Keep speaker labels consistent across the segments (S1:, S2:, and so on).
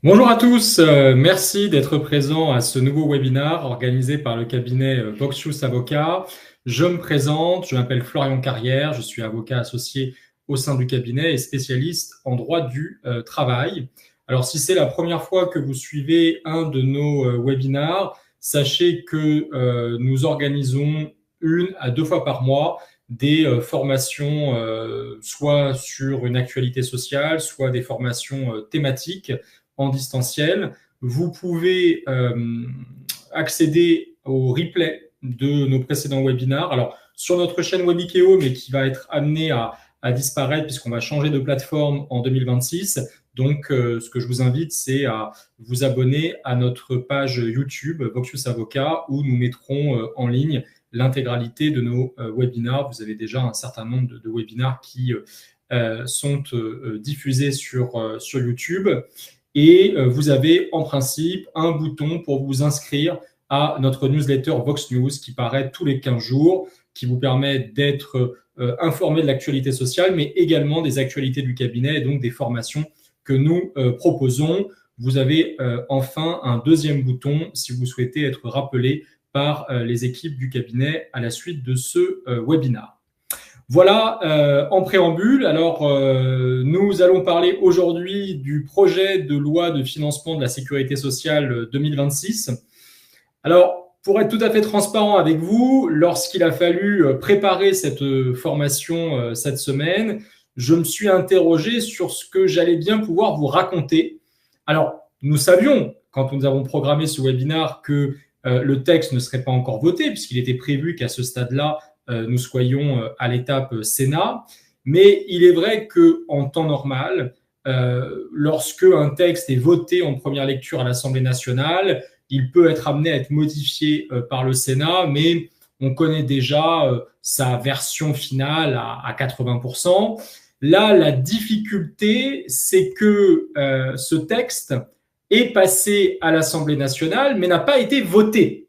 S1: Bonjour à tous, merci d'être présents à ce nouveau webinaire organisé par le cabinet Voxius Avocat. Je me présente, je m'appelle Florian Carrière, je suis avocat associé au sein du cabinet et spécialiste en droit du travail. Alors si c'est la première fois que vous suivez un de nos webinaires, sachez que nous organisons 1 à 2 fois par mois des formations soit sur une actualité sociale, soit des formations thématiques en distanciel. Vous pouvez accéder au replay de nos précédents webinaires. Alors, sur notre chaîne Webikeo, mais qui va être amenée à disparaître puisqu'on va changer de plateforme en 2026. Donc, ce que je vous invite, c'est à vous abonner à notre page YouTube, Voxius Avocat, où nous mettrons en ligne l'intégralité de nos webinaires. Vous avez déjà un certain nombre de webinaires qui sont diffusés sur YouTube. Et vous avez en principe un bouton pour vous inscrire à notre newsletter Vox News qui paraît tous les 15 jours, qui vous permet d'être informé de l'actualité sociale, mais également des actualités du cabinet et donc des formations que nous proposons. Vous avez enfin un deuxième bouton si vous souhaitez être rappelé par les équipes du cabinet à la suite de ce webinaire. Voilà, en préambule, alors nous allons parler aujourd'hui du projet de loi de financement de la sécurité sociale 2026. Alors, pour être tout à fait transparent avec vous, lorsqu'il a fallu préparer cette formation cette semaine, je me suis interrogé sur ce que j'allais bien pouvoir vous raconter. Alors, nous savions, quand nous avons programmé ce webinaire, que le texte ne serait pas encore voté, puisqu'il était prévu qu'à ce stade-là, nous soyons à l'étape Sénat. Mais il est vrai qu'en temps normal, lorsque un texte est voté en première lecture à l'Assemblée nationale, il peut être amené à être modifié par le Sénat, mais on connaît déjà sa version finale à 80%. Là, la difficulté, c'est que ce texte est passé à l'Assemblée nationale, mais n'a pas été voté.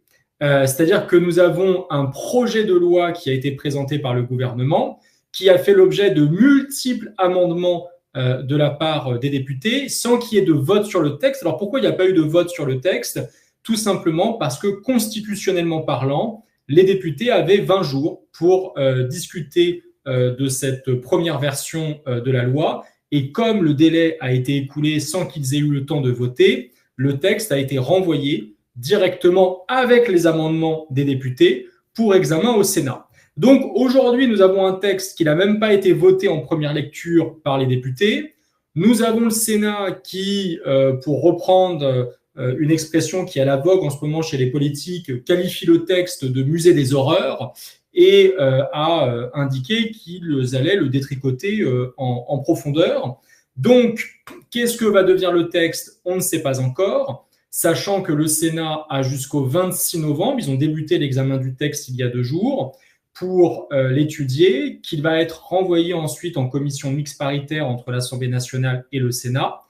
S1: C'est-à-dire que nous avons un projet de loi qui a été présenté par le gouvernement, qui a fait l'objet de multiples amendements de la part des députés, sans qu'il y ait de vote sur le texte. Alors pourquoi il n'y a pas eu de vote sur le texte? Tout simplement parce que constitutionnellement parlant, les députés avaient 20 jours pour discuter de cette première version de la loi. Et comme le délai a été écoulé sans qu'ils aient eu le temps de voter, le texte a été renvoyé directement avec les amendements des députés pour examen au Sénat. Donc aujourd'hui, nous avons un texte qui n'a même pas été voté en première lecture par les députés. Nous avons le Sénat qui, pour reprendre une expression qui est à la vogue en ce moment chez les politiques, qualifie le texte de musée des horreurs et a indiqué qu'ils allaient le détricoter en profondeur. Donc, qu'est-ce que va devenir le texte? On ne sait pas encore, sachant que le Sénat a jusqu'au 26 novembre, ils ont débuté l'examen du texte il y a 2 jours, pour l'étudier, qu'il va être renvoyé ensuite en commission mixte paritaire entre l'Assemblée nationale et le Sénat,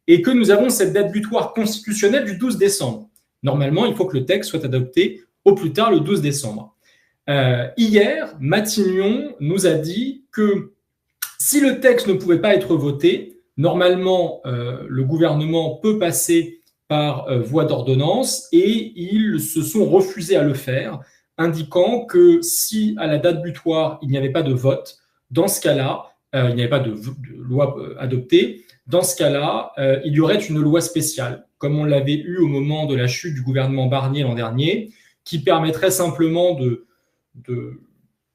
S1: et que nous avons cette date butoir constitutionnelle du 12 décembre. Normalement, il faut que le texte soit adopté au plus tard le 12 décembre. Hier, Matignon nous a dit que si le texte ne pouvait pas être voté, normalement, le gouvernement peut passer par voie d'ordonnance et ils se sont refusés à le faire, indiquant que si à la date butoir, il n'y avait pas de vote, dans ce cas-là, il n'y avait pas de loi adoptée, dans ce cas-là, il y aurait une loi spéciale, comme on l'avait eu au moment de la chute du gouvernement Barnier l'an dernier, qui permettrait simplement de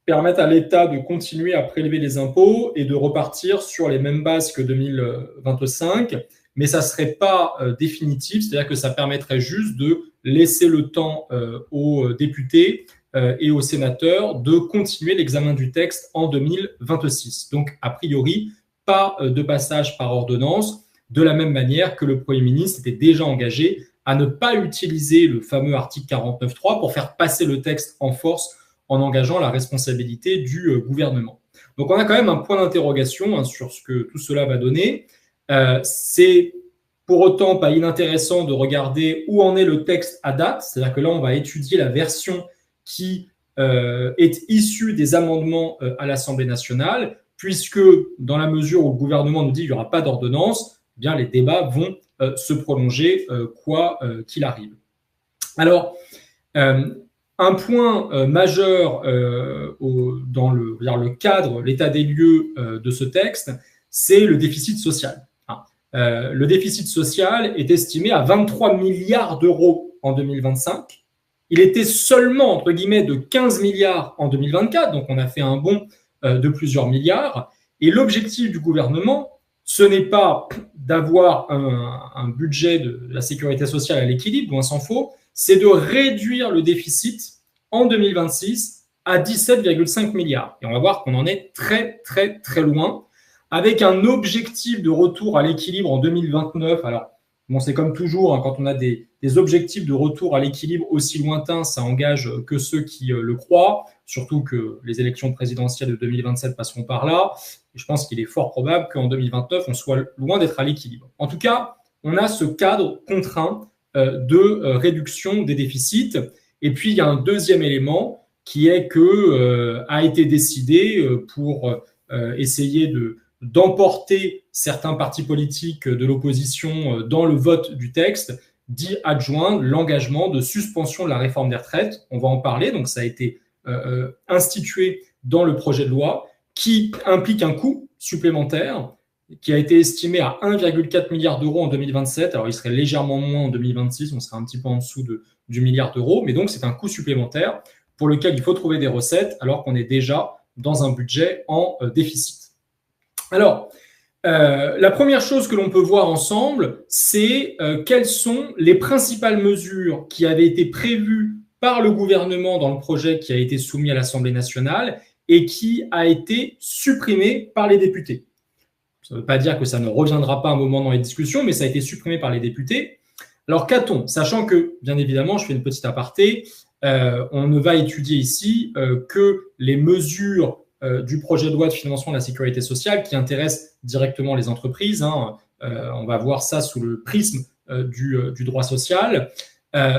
S1: permettre à l'État de continuer à prélever les impôts et de repartir sur les mêmes bases que 2025, mais ça ne serait pas définitif, c'est-à-dire que ça permettrait juste de laisser le temps aux députés et aux sénateurs de continuer l'examen du texte en 2026. Donc, a priori, pas de passage par ordonnance, de la même manière que le Premier ministre était déjà engagé à ne pas utiliser le fameux article 49.3 pour faire passer le texte en force en engageant la responsabilité du gouvernement. Donc on a quand même un point d'interrogation sur ce que tout cela va donner. C'est pour autant pas inintéressant de regarder où en est le texte à date, c'est-à-dire que là on va étudier la version qui est issue des amendements à l'Assemblée nationale, puisque dans la mesure où le gouvernement nous dit qu'il n'y aura pas d'ordonnance, eh bien les débats vont se prolonger quoi qu'il arrive. Alors, un point majeur dans le cadre, l'état des lieux de ce texte, c'est le déficit social. Le déficit social est estimé à 23 milliards d'euros en 2025. Il était seulement, entre guillemets, de 15 milliards en 2024, donc on a fait un bond de plusieurs milliards. Et l'objectif du gouvernement, ce n'est pas d'avoir un budget de la sécurité sociale à l'équilibre, loin s'en faut, c'est de réduire le déficit en 2026 à 17,5 milliards. Et on va voir qu'on en est très, très, très loin, avec un objectif de retour à l'équilibre en 2029. Alors, bon, c'est comme toujours, quand on a des objectifs de retour à l'équilibre aussi lointains, ça engage que ceux qui le croient, surtout que les élections présidentielles de 2027 passeront par là. Et je pense qu'il est fort probable qu'en 2029, on soit loin d'être à l'équilibre. En tout cas, on a ce cadre contraint de réduction des déficits. Et puis, il y a un deuxième élément qui est que a été décidé pour essayer d'emporter certains partis politiques de l'opposition dans le vote du texte, d'y adjoindre l'engagement de suspension de la réforme des retraites. On va en parler, donc ça a été institué dans le projet de loi, qui implique un coût supplémentaire qui a été estimé à 1,4 milliard d'euros en 2027. Alors, il serait légèrement moins en 2026, on serait un petit peu en dessous du milliard d'euros, mais donc c'est un coût supplémentaire pour lequel il faut trouver des recettes alors qu'on est déjà dans un budget en déficit. Alors, la première chose que l'on peut voir ensemble, c'est quelles sont les principales mesures qui avaient été prévues par le gouvernement dans le projet qui a été soumis à l'Assemblée nationale et qui a été supprimé par les députés. Ça ne veut pas dire que ça ne reviendra pas un moment dans les discussions, mais ça a été supprimé par les députés. Alors, qu'a-t-on? Sachant que, bien évidemment, je fais une petite aparté, on ne va étudier ici que les mesures du projet de loi de financement de la sécurité sociale qui intéressent directement les entreprises. On va voir ça sous le prisme du droit social.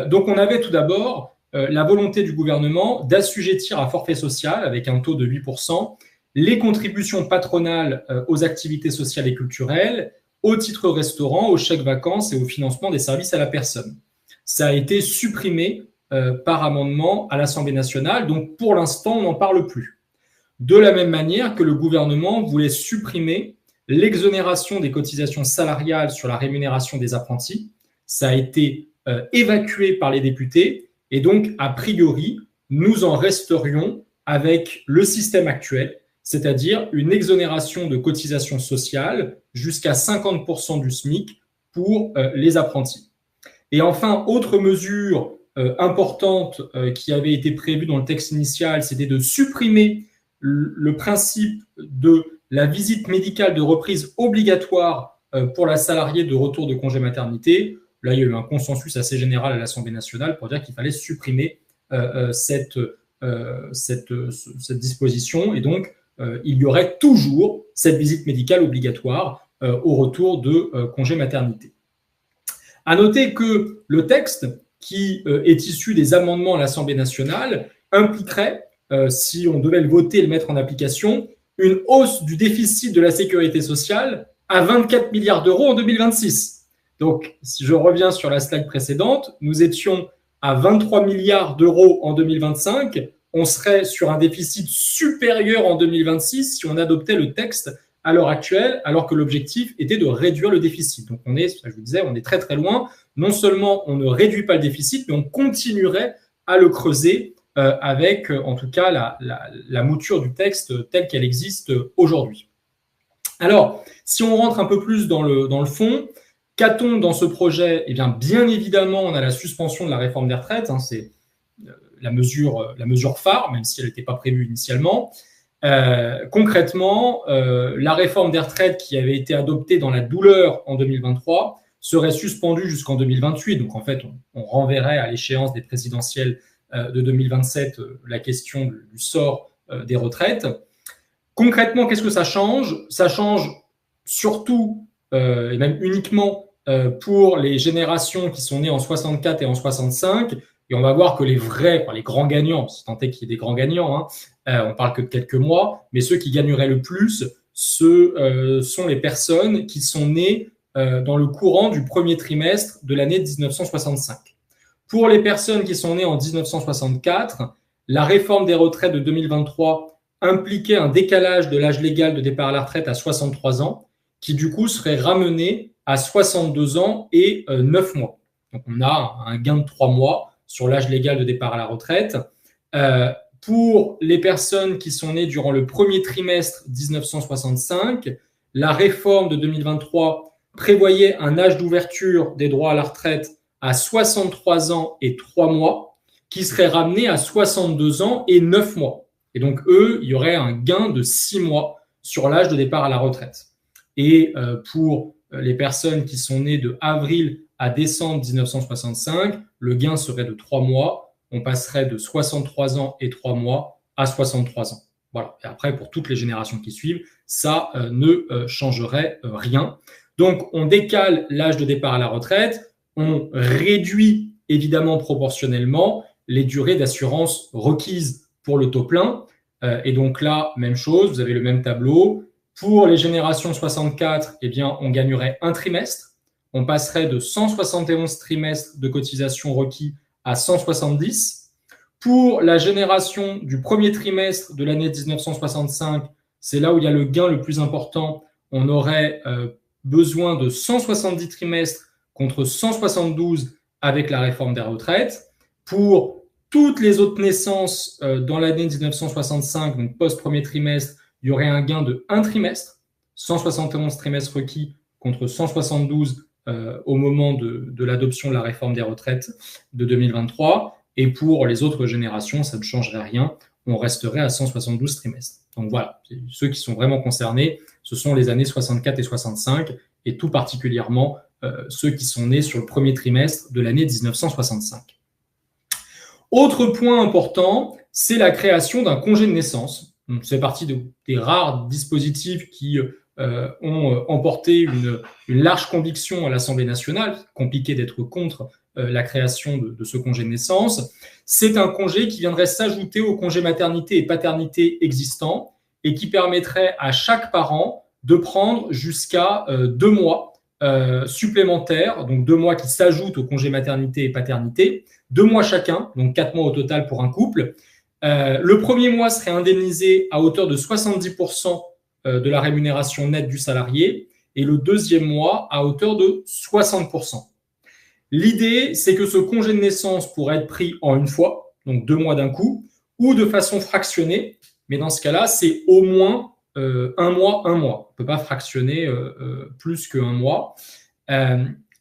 S1: Donc, on avait tout d'abord la volonté du gouvernement d'assujettir à forfait social avec un taux de 8% les contributions patronales aux activités sociales et culturelles, aux titres restaurants, aux chèques vacances et au financement des services à la personne. Ça a été supprimé par amendement à l'Assemblée nationale, donc pour l'instant, on n'en parle plus. De la même manière que le gouvernement voulait supprimer l'exonération des cotisations salariales sur la rémunération des apprentis, ça a été évacué par les députés et donc, a priori, nous en resterions avec le système actuel, c'est-à-dire une exonération de cotisations sociales jusqu'à 50% du SMIC pour les apprentis. Et enfin, autre mesure importante qui avait été prévue dans le texte initial, c'était de supprimer le principe de la visite médicale de reprise obligatoire pour la salariée de retour de congé maternité. Là, il y a eu un consensus assez général à l'Assemblée nationale pour dire qu'il fallait supprimer cette disposition. Et donc, il y aurait toujours cette visite médicale obligatoire au retour de congé maternité. À noter que le texte, qui est issu des amendements à l'Assemblée nationale, impliquerait, si on devait le voter et le mettre en application, une hausse du déficit de la sécurité sociale à 24 milliards d'euros en 2026. Donc, si je reviens sur la slide précédente, nous étions à 23 milliards d'euros en 2025. On serait sur un déficit supérieur en 2026 si on adoptait le texte à l'heure actuelle, alors que l'objectif était de réduire le déficit. Donc, je vous disais, on est très très loin. Non seulement on ne réduit pas le déficit, mais on continuerait à le creuser avec, en tout cas, la mouture du texte telle qu'elle existe aujourd'hui. Alors, si on rentre un peu plus dans le fond, qu'a-t-on dans ce projet? Eh bien évidemment, on a la suspension de la réforme des retraites. C'est la mesure phare, même si elle n'était pas prévue initialement. Concrètement, la réforme des retraites qui avait été adoptée dans la douleur en 2023 serait suspendue jusqu'en 2028. Donc, en fait, on renverrait à l'échéance des présidentielles de 2027 la question du sort des retraites. Concrètement, qu'est-ce que ça change? Ça change surtout, et même uniquement, pour les générations qui sont nées en 64 et en 65. Et on va voir que les grands gagnants, si tant est qu'il y ait des grands gagnants, on parle que de quelques mois, mais ceux qui gagneraient le plus, ce sont les personnes qui sont nées dans le courant du premier trimestre de l'année 1965. Pour les personnes qui sont nées en 1964, la réforme des retraites de 2023 impliquait un décalage de l'âge légal de départ à la retraite à 63 ans, qui du coup serait ramené à 62 ans et 9 mois. Donc on a un gain de 3 mois sur l'âge légal de départ à la retraite. Pour les personnes qui sont nées durant le premier trimestre 1965, la réforme de 2023 prévoyait un âge d'ouverture des droits à la retraite à 63 ans et 3 mois, qui serait ramené à 62 ans et 9 mois. Et donc, eux, il y aurait un gain de 6 mois sur l'âge de départ à la retraite. Et pour les personnes qui sont nées de avril à décembre 1965, le gain serait de 3 mois. On passerait de 63 ans et 3 mois à 63 ans. Voilà. Et après, pour toutes les générations qui suivent, ça ne changerait rien. Donc, on décale l'âge de départ à la retraite, on réduit évidemment proportionnellement les durées d'assurance requises pour le taux plein. Et donc là, même chose, vous avez le même tableau. Pour les générations 64, eh bien, on gagnerait un trimestre. On passerait de 171 trimestres de cotisation requis à 170. Pour la génération du premier trimestre de l'année 1965, c'est là où il y a le gain le plus important. On aurait besoin de 170 trimestres contre 172 avec la réforme des retraites. Pour toutes les autres naissances dans l'année 1965, donc post-premier trimestre, il y aurait un gain de 1 trimestre, 171 trimestres requis contre 172 au moment de l'adoption de la réforme des retraites de 2023. Et pour les autres générations, ça ne changerait rien. On resterait à 172 trimestres. Donc voilà, ceux qui sont vraiment concernés, ce sont les années 64 et 65, et tout particulièrement ceux qui sont nés sur le premier trimestre de l'année 1965. Autre point important, c'est la création d'un congé de naissance. C'est partie des rares dispositifs qui ont emporté une large conviction à l'Assemblée nationale. Compliqué d'être contre la création de ce congé de naissance. C'est un congé qui viendrait s'ajouter au congé maternité et paternité existant et qui permettrait à chaque parent de prendre jusqu'à 2 mois supplémentaires, donc 2 mois qui s'ajoutent au congé maternité et paternité, 2 mois chacun, donc 4 mois au total pour un couple. Le premier mois serait indemnisé à hauteur de 70% de la rémunération nette du salarié et le deuxième mois à hauteur de 60%. L'idée, c'est que ce congé de naissance pourrait être pris en une fois, donc 2 mois d'un coup, ou de façon fractionnée, mais dans ce cas-là, c'est au moins 1 mois, 1 mois. On ne peut pas fractionner plus que 1 mois.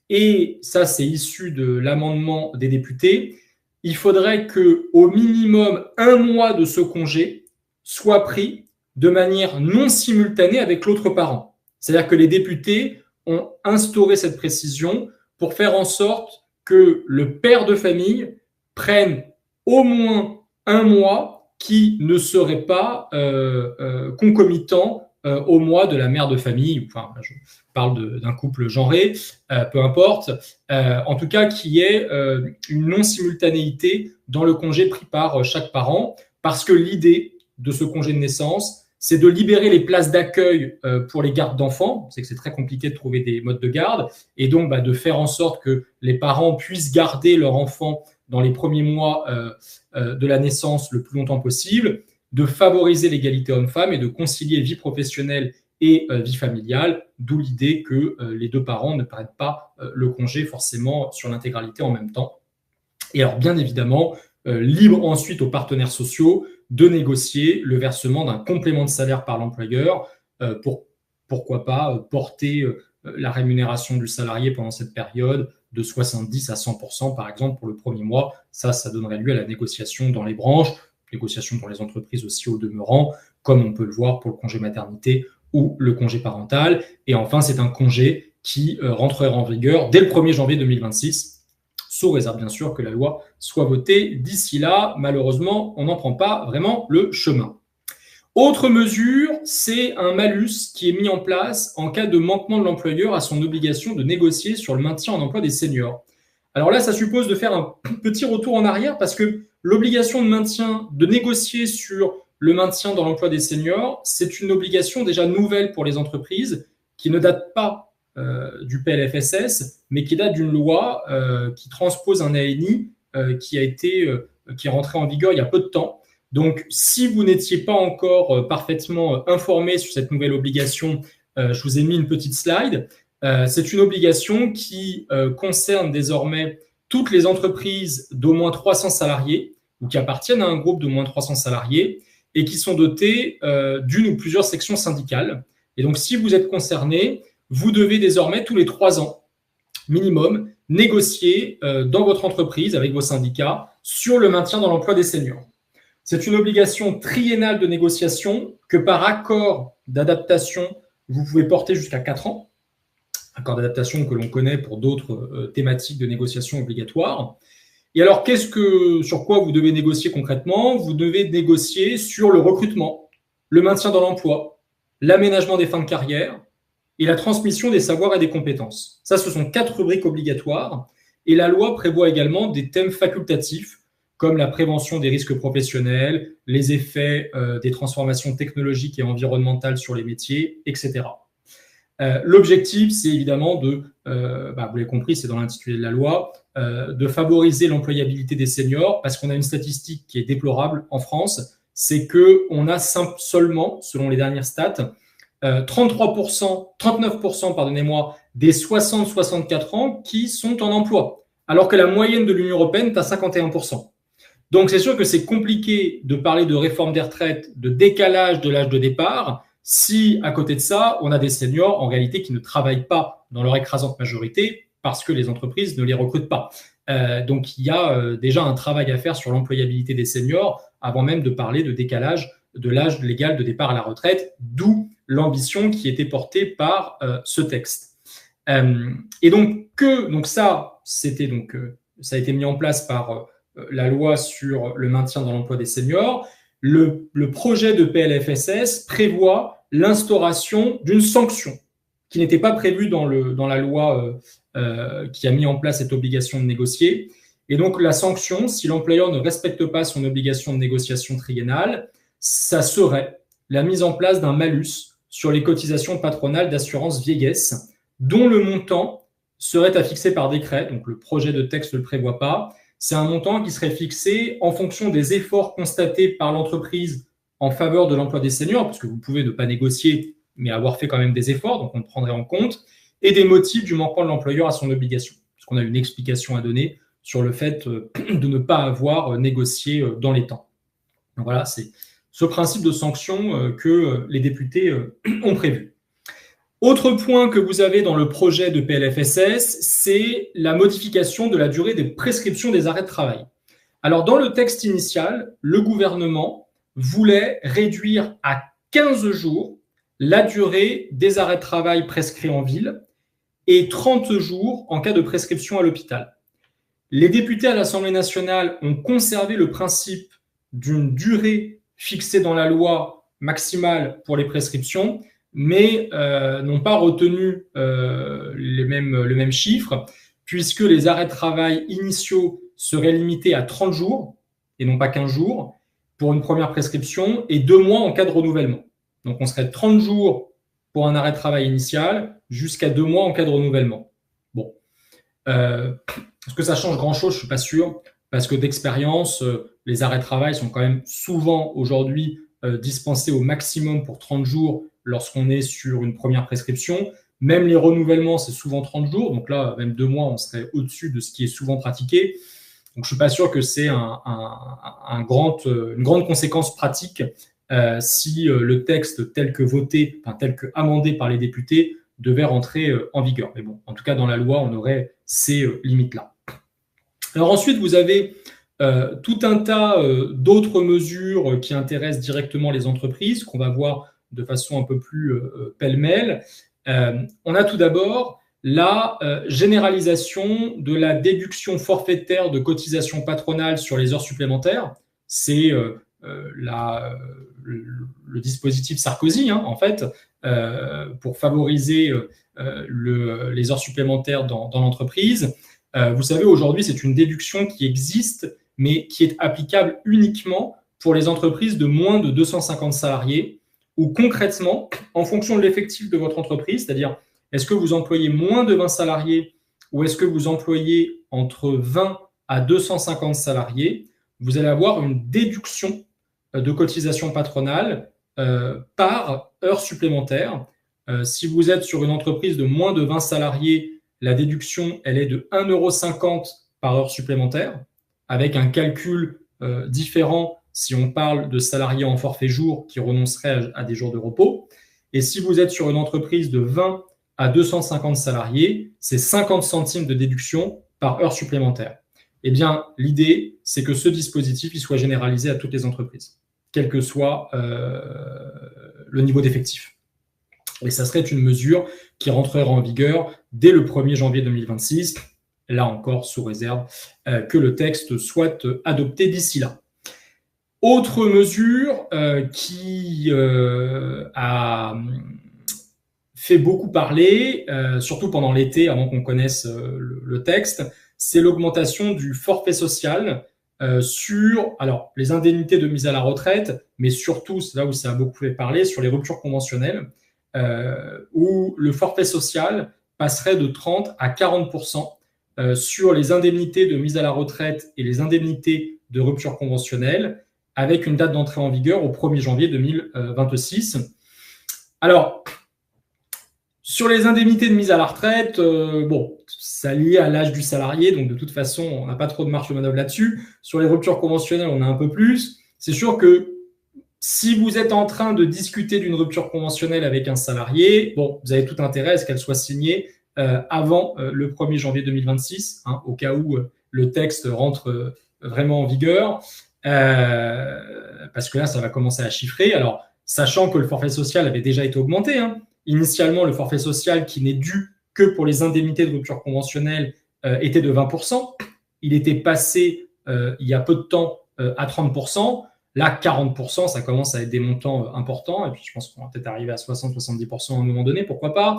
S1: Et ça, c'est issu de l'amendement des députés. Il faudrait qu'au minimum 1 mois de ce congé soit pris de manière non simultanée avec l'autre parent. C'est-à-dire que les députés ont instauré cette précision pour faire en sorte que le père de famille prenne au moins 1 mois qui ne serait pas concomitant au mois de la mère de famille. Enfin, je parle d'un couple genré, peu importe. En tout cas, qui ait une non-simultanéité dans le congé pris par chaque parent, parce que l'idée de ce congé de naissance, c'est de libérer les places d'accueil pour les gardes d'enfants. C'est que c'est très compliqué de trouver des modes de garde, et donc de faire en sorte que les parents puissent garder leur enfant dans les premiers mois de la naissance le plus longtemps possible, de favoriser l'égalité homme-femme et de concilier vie professionnelle et vie familiale, d'où l'idée que les 2 parents ne prennent pas le congé forcément sur l'intégralité en même temps. Et alors bien évidemment, libre ensuite aux partenaires sociaux de négocier le versement d'un complément de salaire par l'employeur pour, pourquoi pas, porter la rémunération du salarié pendant cette période de 70 à 100% par exemple pour le premier mois. Ça donnerait lieu à la négociation dans les branches, négociation dans les entreprises aussi au demeurant, comme on peut le voir pour le congé maternité ou le congé parental. Et enfin, c'est un congé qui rentrerait en vigueur dès le 1er janvier 2026, sous réserve bien sûr que la loi soit votée d'ici là. Malheureusement, on n'en prend pas vraiment le chemin. Autre mesure, c'est un malus qui est mis en place en cas de manquement de l'employeur à son obligation de négocier sur le maintien en emploi des seniors. Alors là, ça suppose de faire un petit retour en arrière parce que l'obligation de maintien, de négocier sur le maintien dans l'emploi des seniors, c'est une obligation déjà nouvelle pour les entreprises qui ne date pas du PLFSS, mais qui date d'une loi qui transpose un ANI qui est rentré en vigueur il y a peu de temps. Donc, si vous n'étiez pas encore parfaitement informé sur cette nouvelle obligation, je vous ai mis une petite slide. C'est une obligation qui concerne désormais toutes les entreprises d'au moins 300 salariés ou qui appartiennent à un groupe d'au moins 300 salariés et qui sont dotées d'une ou plusieurs sections syndicales. Et donc, si vous êtes concerné, vous devez désormais tous les 3 ans minimum négocier dans votre entreprise avec vos syndicats sur le maintien dans l'emploi des seniors. C'est une obligation triennale de négociation que par accord d'adaptation, vous pouvez porter jusqu'à 4 ans. Accord d'adaptation que l'on connaît pour d'autres thématiques de négociation obligatoire. Et alors, sur quoi vous devez négocier concrètement? Vous devez négocier sur le recrutement, le maintien dans l'emploi, l'aménagement des fins de carrière et la transmission des savoirs et des compétences. Ça, ce sont 4 rubriques obligatoires. Et la loi prévoit également des thèmes facultatifs comme la prévention des risques professionnels, les effets des transformations technologiques et environnementales sur les métiers, etc. L'objectif, c'est évidemment vous l'avez compris, c'est dans l'intitulé de la loi, de favoriser l'employabilité des seniors, parce qu'on a une statistique qui est déplorable en France, c'est qu'on a seulement, selon les dernières stats, 39%, pardonnez-moi, des 60-64 ans qui sont en emploi, alors que la moyenne de l'Union européenne est à 51%. Donc, c'est sûr que c'est compliqué de parler de réforme des retraites, de décalage de l'âge de départ, si, à côté de ça, on a des seniors, en réalité, qui ne travaillent pas dans leur écrasante majorité parce que les entreprises ne les recrutent pas. Donc, il y a déjà un travail à faire sur l'employabilité des seniors avant même de parler de décalage de l'âge légal de départ à la retraite, d'où l'ambition qui était portée par ce texte. Et donc ça, ça a été mis en place par la loi sur le maintien dans l'emploi des seniors. Le projet de PLFSS prévoit l'instauration d'une sanction qui n'était pas prévue dans la loi qui a mis en place cette obligation de négocier. Et donc, la sanction, si l'employeur ne respecte pas son obligation de négociation triennale, ça serait la mise en place d'un malus sur les cotisations patronales d'assurance vieillesse, dont le montant serait à fixer par décret. Donc, le projet de texte ne le prévoit pas. C'est un montant qui serait fixé en fonction des efforts constatés par l'entreprise en faveur de l'emploi des seniors, parce que vous pouvez ne pas négocier, mais avoir fait quand même des efforts, donc on le prendrait en compte, et des motifs du manquement de l'employeur à son obligation, parce qu'on a une explication à donner sur le fait de ne pas avoir négocié dans les temps. Donc voilà, c'est ce principe de sanction que les députés ont prévu. Autre point que vous avez dans le projet de PLFSS, c'est la modification de la durée des prescriptions des arrêts de travail. Alors, dans le texte initial, le gouvernement voulait réduire à 15 jours la durée des arrêts de travail prescrits en ville et 30 jours en cas de prescription à l'hôpital. Les députés à l'Assemblée nationale ont conservé le principe d'une durée fixée dans la loi maximale pour les prescriptions, mais n'ont pas retenu le même chiffre, puisque les arrêts de travail initiaux seraient limités à 30 jours, et non pas 15 jours, pour une première prescription, et 2 mois en cas de renouvellement. Donc on serait 30 jours pour un arrêt de travail initial, jusqu'à 2 mois en cas de renouvellement. Bon. Est-ce que ça change grand-chose? Je ne suis pas sûr, parce que d'expérience, les arrêts de travail sont quand même souvent aujourd'hui dispensés au maximum pour 30 jours lorsqu'on est sur une première prescription. Même les renouvellements, c'est souvent 30 jours. Donc là, même 2 mois, on serait au-dessus de ce qui est souvent pratiqué. Donc, je ne suis pas sûr que c'est une grande conséquence pratique si le texte tel que voté, tel que amendé par les députés devait rentrer en vigueur. Mais bon, en tout cas, dans la loi, on aurait ces limites-là. Alors ensuite, vous avez tout un tas d'autres mesures qui intéressent directement les entreprises, qu'on va voir de façon un peu plus pêle-mêle. On a tout d'abord la généralisation de la déduction forfaitaire de cotisation patronale sur les heures supplémentaires. C'est le dispositif Sarkozy, en fait, pour favoriser les heures supplémentaires dans l'entreprise. Vous savez, aujourd'hui, c'est une déduction qui existe, mais qui est applicable uniquement pour les entreprises de moins de 250 salariés, où concrètement, en fonction de l'effectif de votre entreprise, c'est-à-dire est-ce que vous employez moins de 20 salariés ou est-ce que vous employez entre 20 à 250 salariés, vous allez avoir une déduction de cotisation patronale par heure supplémentaire. Si vous êtes sur une entreprise de moins de 20 salariés, la déduction, elle est de 1,50 € par heure supplémentaire, avec un calcul différent si on parle de salariés en forfait jour qui renonceraient à des jours de repos. Et si vous êtes sur une entreprise de 20 à 250 salariés, c'est 50 centimes de déduction par heure supplémentaire. Eh bien, l'idée, c'est que ce dispositif il soit généralisé à toutes les entreprises, quel que soit le niveau d'effectif. Et ça serait une mesure qui rentrera en vigueur dès le 1er janvier 2026, là encore sous réserve que le texte soit adopté d'ici là. Autre mesure qui a fait beaucoup parler, surtout pendant l'été, avant qu'on connaisse le texte, c'est l'augmentation du forfait social sur les indemnités de mise à la retraite, mais surtout, c'est là où ça a beaucoup fait parler, sur les ruptures conventionnelles, où le forfait social passerait de 30 à 40% sur les indemnités de mise à la retraite et les indemnités de rupture conventionnelle, avec une date d'entrée en vigueur au 1er janvier 2026. Alors, sur les indemnités de mise à la retraite, ça lié à l'âge du salarié, donc de toute façon, on n'a pas trop de marge de manœuvre là-dessus. Sur les ruptures conventionnelles, on a un peu plus. C'est sûr que si vous êtes en train de discuter d'une rupture conventionnelle avec un salarié, vous avez tout intérêt à ce qu'elle soit signée avant le 1er janvier 2026, au cas où le texte rentre vraiment en vigueur, parce que là, ça va commencer à chiffrer. Alors, sachant que le forfait social avait déjà été augmenté, initialement, le forfait social qui n'est dû que pour les indemnités de rupture conventionnelle était de 20%. Il était passé il y a peu de temps à 30%. Là, 40%, ça commence à être des montants importants. Et puis, je pense qu'on va peut-être arriver à 60-70% à un moment donné. Pourquoi pas?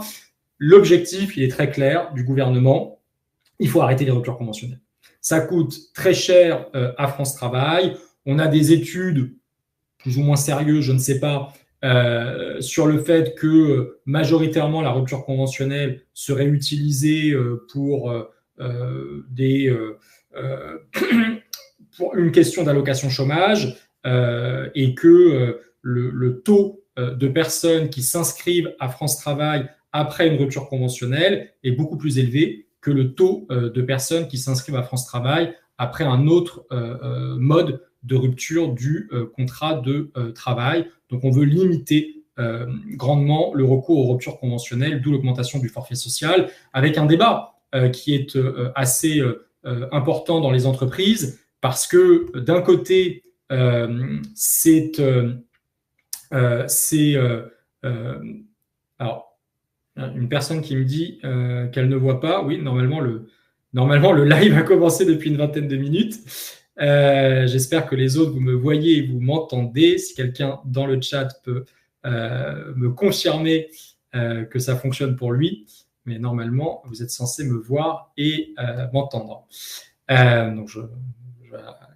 S1: L'objectif, il est très clair du gouvernement. Il faut arrêter les ruptures conventionnelles. Ça coûte très cher à France Travail. On a des études plus ou moins sérieuses, je ne sais pas, sur le fait que majoritairement la rupture conventionnelle serait utilisée pour pour une question d'allocation chômage et que le taux de personnes qui s'inscrivent à France Travail après une rupture conventionnelle est beaucoup plus élevé que le taux de personnes qui s'inscrivent à France Travail après un autre mode de rupture du contrat de travail. Donc, on veut limiter grandement le recours aux ruptures conventionnelles, d'où l'augmentation du forfait social, avec un débat qui est assez important dans les entreprises, parce que d'un côté, alors, une personne qui me dit qu'elle ne voit pas, oui, normalement le live a commencé depuis une vingtaine de minutes. J'espère que les autres, vous me voyez et vous m'entendez. Si quelqu'un dans le chat peut me confirmer que ça fonctionne pour lui, mais normalement, vous êtes censé me voir et m'entendre. Donc, je vais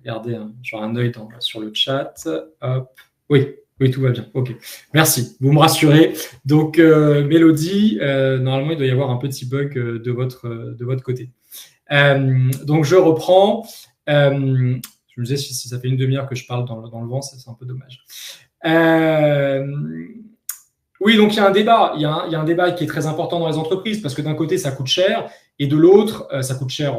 S1: garder un œil sur le chat. Hop. Oui, tout va bien. Ok, merci. Vous me rassurez. Donc, Mélodie, normalement, il doit y avoir un petit bug de votre côté. Donc, je reprends. Je me disais, si ça fait une demi-heure que je parle dans le vent, c'est un peu dommage. Oui, donc il y a un débat. Il y a un débat qui est très important dans les entreprises parce que d'un côté, ça coûte cher et de l'autre, ça coûte cher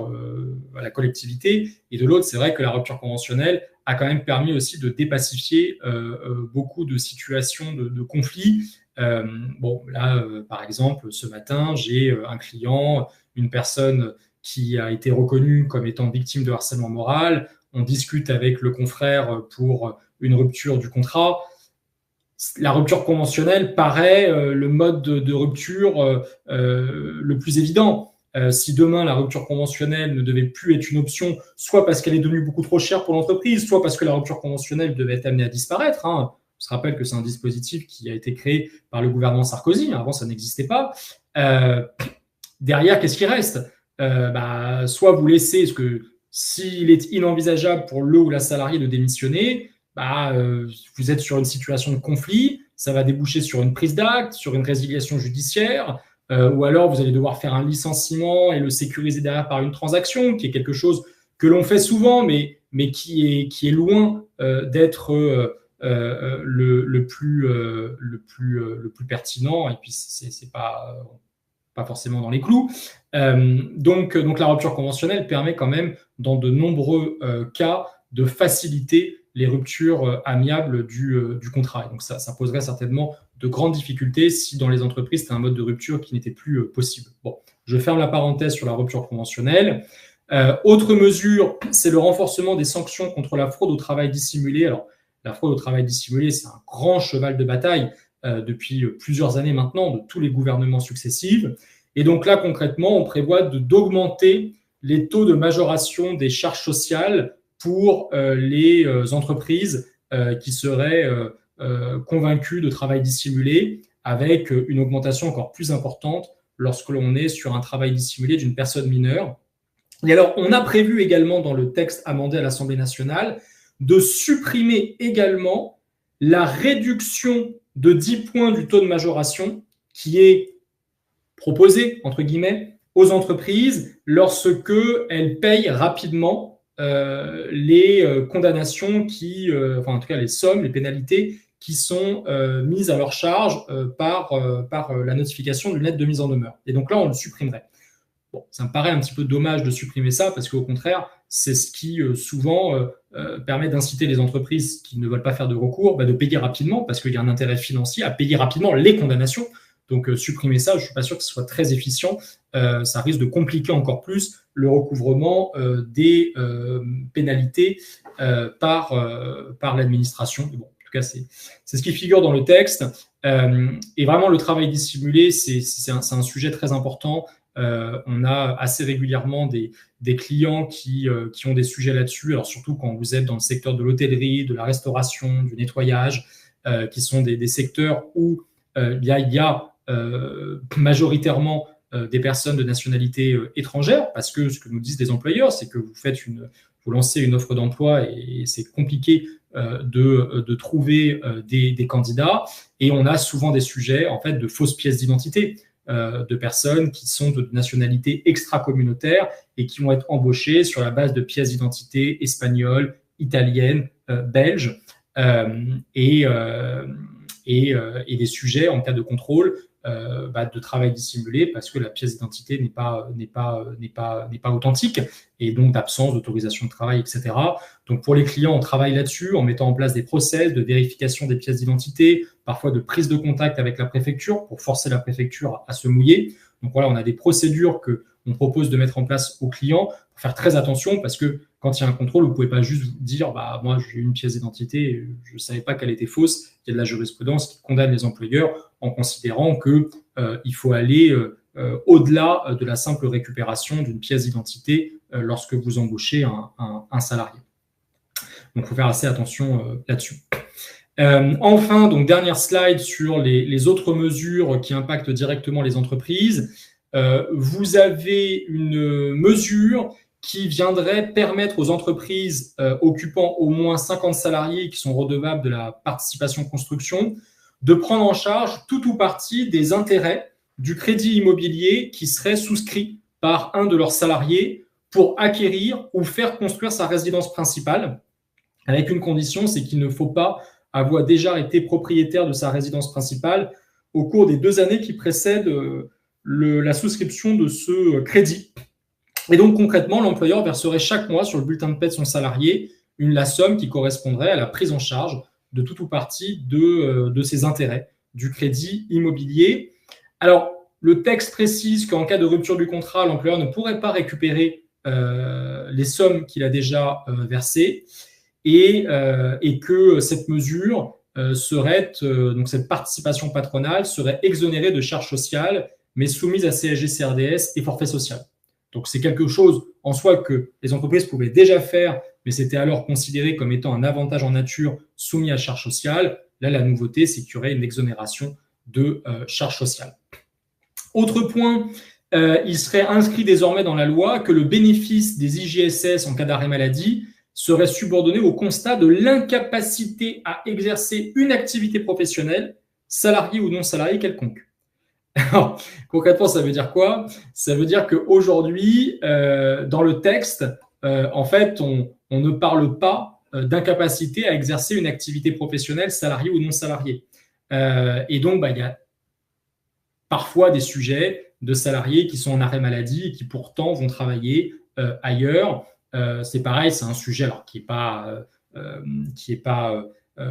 S1: à la collectivité. Et de l'autre, c'est vrai que la rupture conventionnelle a quand même permis aussi de dépacifier beaucoup de situations de conflits. Là, par exemple, ce matin, j'ai un client, une personne qui a été reconnue comme étant victime de harcèlement moral. On discute avec le confrère pour une rupture du contrat. La rupture conventionnelle paraît le mode de rupture le plus évident. Si demain, la rupture conventionnelle ne devait plus être une option, soit parce qu'elle est devenue beaucoup trop chère pour l'entreprise, soit parce que la rupture conventionnelle devait être amenée à disparaître. On se rappelle que c'est un dispositif qui a été créé par le gouvernement Sarkozy. Avant, ça n'existait pas. Derrière, qu'est-ce qui reste? Soit vous laissez, parce que s'il est inenvisageable pour le ou la salariée de démissionner, vous êtes sur une situation de conflit, ça va déboucher sur une prise d'acte, sur une résiliation judiciaire. ou alors vous allez devoir faire un licenciement et le sécuriser derrière par une transaction, qui est quelque chose que l'on fait souvent, mais qui est loin d'être le plus pertinent, et puis c'est pas forcément dans les clous. Donc la rupture conventionnelle permet quand même, dans de nombreux cas, de faciliter les ruptures amiables du contrat. Et donc ça poserait certainement de grandes difficultés si dans les entreprises, c'était un mode de rupture qui n'était plus possible. Bon, je ferme la parenthèse sur la rupture conventionnelle. Autre mesure, c'est le renforcement des sanctions contre la fraude au travail dissimulé. Alors, la fraude au travail dissimulé, c'est un grand cheval de bataille depuis plusieurs années maintenant de tous les gouvernements successifs. Et donc là, concrètement, on prévoit d'augmenter les taux de majoration des charges sociales pour les entreprises qui seraient convaincues de travail dissimulé, avec une augmentation encore plus importante lorsque l'on est sur un travail dissimulé d'une personne mineure. Et alors, on a prévu également dans le texte amendé à l'Assemblée nationale de supprimer également la réduction de 10 points du taux de majoration qui est proposée, entre guillemets, aux entreprises lorsque elles payent rapidement les condamnations enfin en tout cas les sommes, les pénalités qui sont mises à leur charge par la notification d'une lettre de mise en demeure. Et donc là, on le supprimerait. Bon, ça me paraît un petit peu dommage de supprimer ça parce qu'au contraire, c'est ce qui souvent permet d'inciter les entreprises qui ne veulent pas faire de recours de payer rapidement parce qu'il y a un intérêt financier à payer rapidement les condamnations. Donc supprimer ça, je ne suis pas sûr que ce soit très efficient. Ça risque de compliquer encore plus le recouvrement des pénalités par l'administration. Bon, en tout cas, c'est ce qui figure dans le texte. Et vraiment, le travail dissimulé, c'est un sujet très important. On a assez régulièrement des clients qui ont des sujets là-dessus, alors surtout quand vous êtes dans le secteur de l'hôtellerie, de la restauration, du nettoyage, qui sont des secteurs où il y a majoritairement des personnes de nationalité étrangère, parce que ce que nous disent les employeurs, c'est que vous lancez une offre d'emploi et c'est compliqué de trouver des candidats, et on a souvent des sujets en fait de fausses pièces d'identité de personnes qui sont de nationalité extra-communautaire et qui vont être embauchées sur la base de pièces d'identité espagnoles, italiennes, belges, et des sujets en cas de contrôle de travail dissimulé parce que la pièce d'identité n'est pas authentique, et donc d'absence d'autorisation de travail, etc. Donc pour les clients, on travaille là-dessus en mettant en place des process de vérification des pièces d'identité, parfois de prise de contact avec la préfecture pour forcer la préfecture à se mouiller. Donc voilà, on a des procédures qu'on propose de mettre en place aux clients pour faire très attention, parce que quand il y a un contrôle, vous ne pouvez pas juste vous dire moi j'ai une pièce d'identité, je ne savais pas qu'elle était fausse. Il y a de la jurisprudence qui condamne les employeurs en considérant qu'il faut aller au-delà de la simple récupération d'une pièce d'identité lorsque vous embauchez un salarié. Donc il faut faire assez attention là-dessus. Enfin, donc dernière slide sur les autres mesures qui impactent directement les entreprises. Vous avez une mesure qui viendrait permettre aux entreprises occupant au moins 50 salariés qui sont redevables de la participation construction de prendre en charge tout ou partie des intérêts du crédit immobilier qui serait souscrit par un de leurs salariés pour acquérir ou faire construire sa résidence principale, avec une condition, c'est qu'il ne faut pas avoir déjà été propriétaire de sa résidence principale au cours des 2 années qui précèdent la souscription de ce crédit. Et donc concrètement, l'employeur verserait chaque mois sur le bulletin de paie de son salarié la somme qui correspondrait à la prise en charge de tout ou partie de ses intérêts du crédit immobilier. Alors, le texte précise qu'en cas de rupture du contrat, l'employeur ne pourrait pas récupérer les sommes qu'il a déjà versées, et que cette mesure donc cette participation patronale serait exonérée de charges sociales, mais soumise à CSG, CRDS et forfait social. Donc c'est quelque chose en soi que les entreprises pouvaient déjà faire, mais c'était alors considéré comme étant un avantage en nature soumis à charges sociales. Là, la nouveauté, c'est qu'il y aurait une exonération de charges sociales. Autre point, il serait inscrit désormais dans la loi que le bénéfice des IGSS en cas d'arrêt maladie serait subordonné au constat de l'incapacité à exercer une activité professionnelle, salariée ou non salariée quelconque. Alors, concrètement, ça veut dire quoi? Ça veut dire qu'aujourd'hui, dans le texte, en fait, on ne parle pas d'incapacité à exercer une activité professionnelle salariée ou non salariée. Et donc, il y a parfois des sujets de salariés qui sont en arrêt maladie et qui pourtant vont travailler ailleurs. C'est pareil, c'est un sujet alors, qui est pas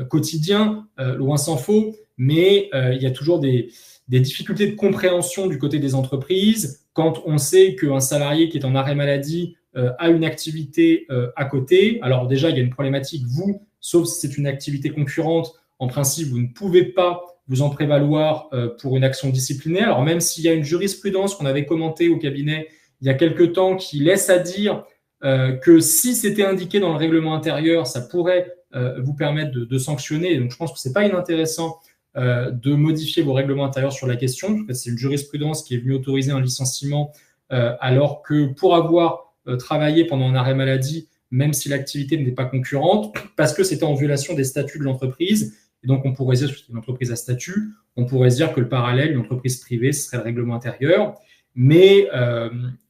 S1: quotidien, loin s'en faut, mais il y a toujours des difficultés de compréhension du côté des entreprises quand on sait qu'un salarié qui est en arrêt maladie a une activité à côté. Alors déjà, il y a une problématique, vous, sauf si c'est une activité concurrente, en principe, vous ne pouvez pas vous en prévaloir pour une action disciplinaire. Alors même s'il y a une jurisprudence qu'on avait commentée au cabinet il y a quelque temps qui laisse à dire que si c'était indiqué dans le règlement intérieur, ça pourrait vous permettre de sanctionner. Donc je pense que ce n'est pas inintéressant de modifier vos règlements intérieurs sur la question. En fait, c'est une jurisprudence qui est venue autoriser un licenciement alors que pour avoir travaillé pendant un arrêt maladie, même si l'activité n'est pas concurrente, parce que c'était en violation des statuts de l'entreprise. Et donc, on pourrait dire, une entreprise à statut, on pourrait dire que le parallèle, une entreprise privée, ce serait le règlement intérieur. Mais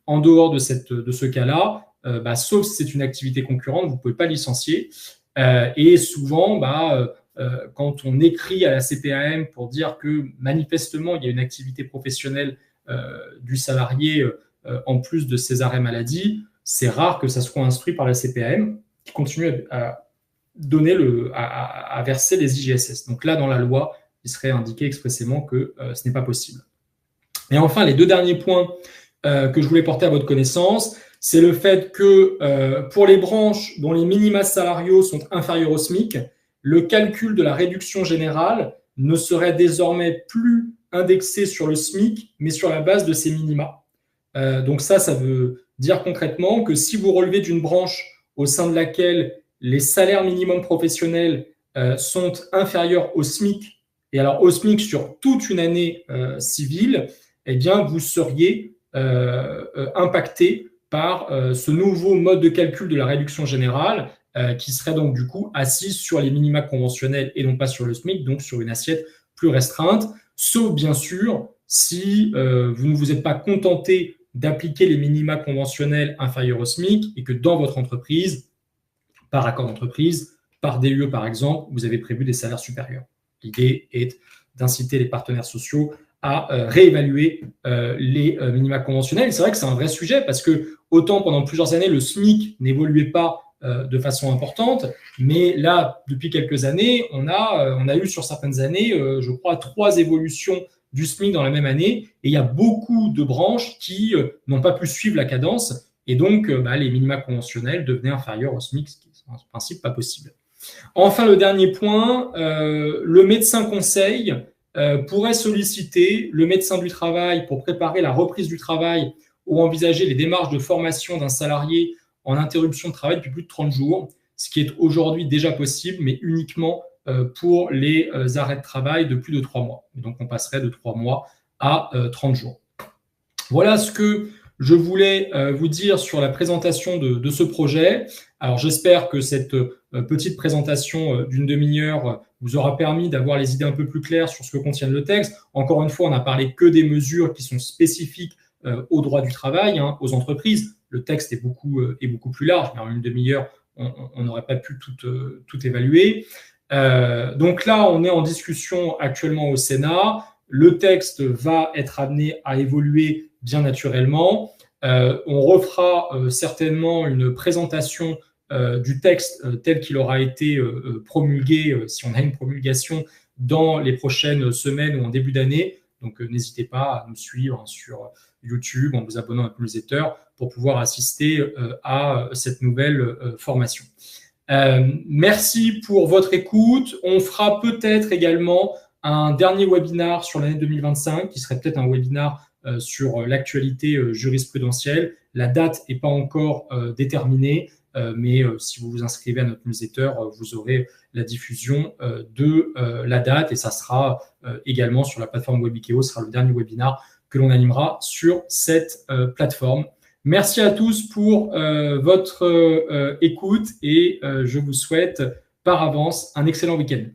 S1: en dehors de ce cas-là, sauf si c'est une activité concurrente, vous ne pouvez pas licencier. Et souvent, quand on écrit à la CPAM pour dire que manifestement, il y a une activité professionnelle du salarié en plus de ses arrêts maladie, c'est rare que ça soit instruit par la CPAM qui continue à verser les IGSS. Donc là, dans la loi, il serait indiqué expressément que ce n'est pas possible. Et enfin, les deux derniers points que je voulais porter à votre connaissance, c'est le fait que pour les branches dont les minima salariaux sont inférieurs au SMIC, le calcul de la réduction générale ne serait désormais plus indexé sur le SMIC, mais sur la base de ces minima. Donc ça veut dire concrètement que si vous relevez d'une branche au sein de laquelle les salaires minimums professionnels sont inférieurs au SMIC, et alors au SMIC sur toute une année civile, eh bien, vous seriez impacté par ce nouveau mode de calcul de la réduction générale qui serait donc du coup assise sur les minima conventionnels et non pas sur le SMIC, donc sur une assiette plus restreinte, sauf bien sûr si vous ne vous êtes pas contenté d'appliquer les minima conventionnels inférieurs au SMIC et que dans votre entreprise, par accord d'entreprise, par DUE par exemple, vous avez prévu des salaires supérieurs. L'idée est d'inciter les partenaires sociaux à réévaluer les minima conventionnels. C'est vrai que c'est un vrai sujet parce que autant pendant plusieurs années, le SMIC n'évoluait pas de façon importante, mais là, depuis quelques années, on a eu sur certaines années, je crois, 3 évolutions du SMIC dans la même année, et il y a beaucoup de branches qui n'ont pas pu suivre la cadence, et donc les minima conventionnels devenaient inférieurs au SMIC, ce qui est en principe pas possible. Enfin, le dernier point, le médecin conseil pourrait solliciter le médecin du travail pour préparer la reprise du travail ou envisager les démarches de formation d'un salarié en interruption de travail depuis plus de 30 jours, ce qui est aujourd'hui déjà possible, mais uniquement pour les arrêts de travail de plus de 3 mois. Et donc, on passerait de 3 mois à 30 jours. Voilà ce que je voulais vous dire sur la présentation de ce projet. Alors, j'espère que cette petite présentation d'une demi-heure vous aura permis d'avoir les idées un peu plus claires sur ce que contient le texte. Encore une fois, on n'a parlé que des mesures qui sont spécifiques au droit du travail, aux entreprises. Le texte est beaucoup plus large, mais en une demi-heure, on n'aurait pas pu tout évaluer. Donc là, on est en discussion actuellement au Sénat. Le texte va être amené à évoluer bien naturellement. On refera certainement une présentation du texte tel qu'il aura été promulgué, si on a une promulgation, dans les prochaines semaines ou en début d'année. Donc, n'hésitez pas à nous suivre sur YouTube en vous abonnant à notre newsletter pour pouvoir assister à cette nouvelle formation. Merci pour votre écoute. On fera peut-être également un dernier webinar sur l'année 2025 qui serait peut-être un webinar sur l'actualité jurisprudentielle. La date n'est pas encore déterminée, mais si vous vous inscrivez à notre newsletter, vous aurez la diffusion de la date et ça sera également sur la plateforme Webikeo. Ce sera le dernier webinar que l'on animera sur cette plateforme. Merci à tous pour votre écoute et je vous souhaite par avance un excellent week-end.